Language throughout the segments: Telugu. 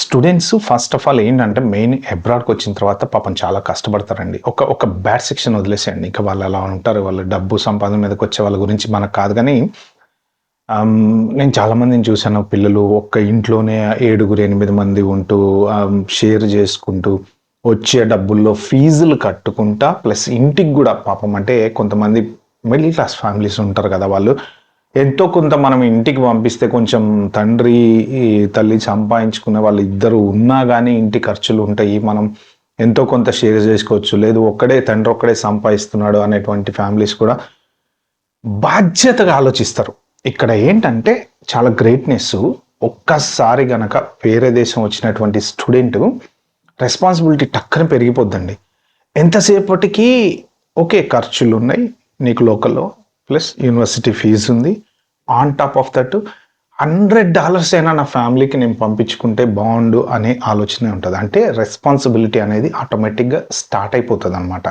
స్టూడెంట్స్ ఫస్ట్ ఆఫ్ ఆల్ ఏంటంటే మెయిన్ అబ్రాడ్కి వచ్చిన తర్వాత పాపం చాలా కష్టపడతారండి. ఒక బ్యాడ్ సెక్షన్ వదిలేసేయండి. ఇంకా వాళ్ళు అలా ఉంటారు. వాళ్ళు డబ్బు సంపాదన మీదకి వచ్చే వాళ్ళ గురించి మనకు కాదు కానీ నేను చాలామందిని చూశాను. పిల్లలు ఒక్క ఇంట్లోనే 7, 8 మంది ఉంటూ షేర్ చేసుకుంటూ వచ్చే డబ్బుల్లో ఫీజులు కట్టుకుంటా ప్లస్ ఇంటికి కూడా పాపం అంటే కొంతమంది మిడిల్ క్లాస్ ఫ్యామిలీస్ ఉంటారు కదా, వాళ్ళు ఎంతో కొంత మనం ఇంటికి పంపిస్తే కొంచెం తండ్రి తల్లి సంపాదించుకునే వాళ్ళు ఇద్దరు ఉన్నా కానీ ఇంటి ఖర్చులు ఉంటాయి, మనం ఎంతో కొంత షేర్ చేసుకోవచ్చు. లేదు తండ్రి ఒక్కడే సంపాదిస్తున్నాడు అనేటువంటి ఫ్యామిలీస్ కూడా బాధ్యతగా ఆలోచిస్తారు. ఇక్కడ ఏంటంటే చాలా గ్రేట్నెస్, ఒక్కసారి గనక వేరే దేశం వచ్చినటువంటి స్టూడెంట్ రెస్పాన్సిబిలిటీ టక్కన పెరిగిపోద్దండి. ఎంతసేపటికి ఓకే ఖర్చులు ఉన్నాయి నీకు లోకల్లో, ప్లస్ యూనివర్సిటీ ఫీజు ఉంది, ఆన్ టాప్ ఆఫ్ దట్ $100 అయినా నా ఫ్యామిలీకి నేను పంపించుకుంటే బాగుండు అనే ఆలోచనే ఉంటుంది. అంటే రెస్పాన్సిబిలిటీ అనేది ఆటోమేటిక్గా స్టార్ట్ అయిపోతుంది అనమాట.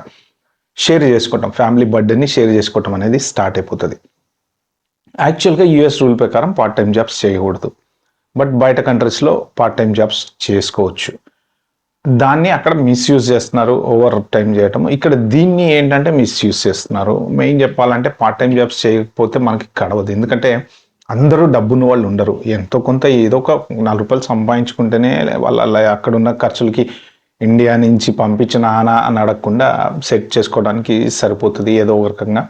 షేర్ చేసుకోవటం, ఫ్యామిలీ బర్త్డేని షేర్ చేసుకోవటం అనేది స్టార్ట్ అయిపోతుంది. యాక్చువల్గా యూఎస్ రూల్ ప్రకారం పార్ట్ టైం జాబ్స్ చేయకూడదు, బట్ బయట కంట్రీస్లో పార్ట్ టైం జాబ్స్ చేసుకోవచ్చు. దాన్ని అక్కడ మిస్యూజ్ చేస్తున్నారు, ఓవర్ టైం చేయటం. ఇక్కడ దీన్ని ఏంటంటే మిస్యూజ్ చేస్తున్నారు. మెయిన్ చెప్పాలంటే పార్ట్ టైం జాబ్స్ చేయకపోతే మనకి గడవదు. ఎందుకంటే అందరూ డబ్బున్న వాళ్ళు ఉండరు. ఎంతో కొంత ఏదో ఒక ₹4 సంపాదించుకుంటేనే వాళ్ళ అక్కడ ఉన్న ఖర్చులకి ఇండియా నుంచి పంపించిన అని అడగకుండా సెట్ చేసుకోవడానికి సరిపోతుంది ఏదో ఒక రకంగా.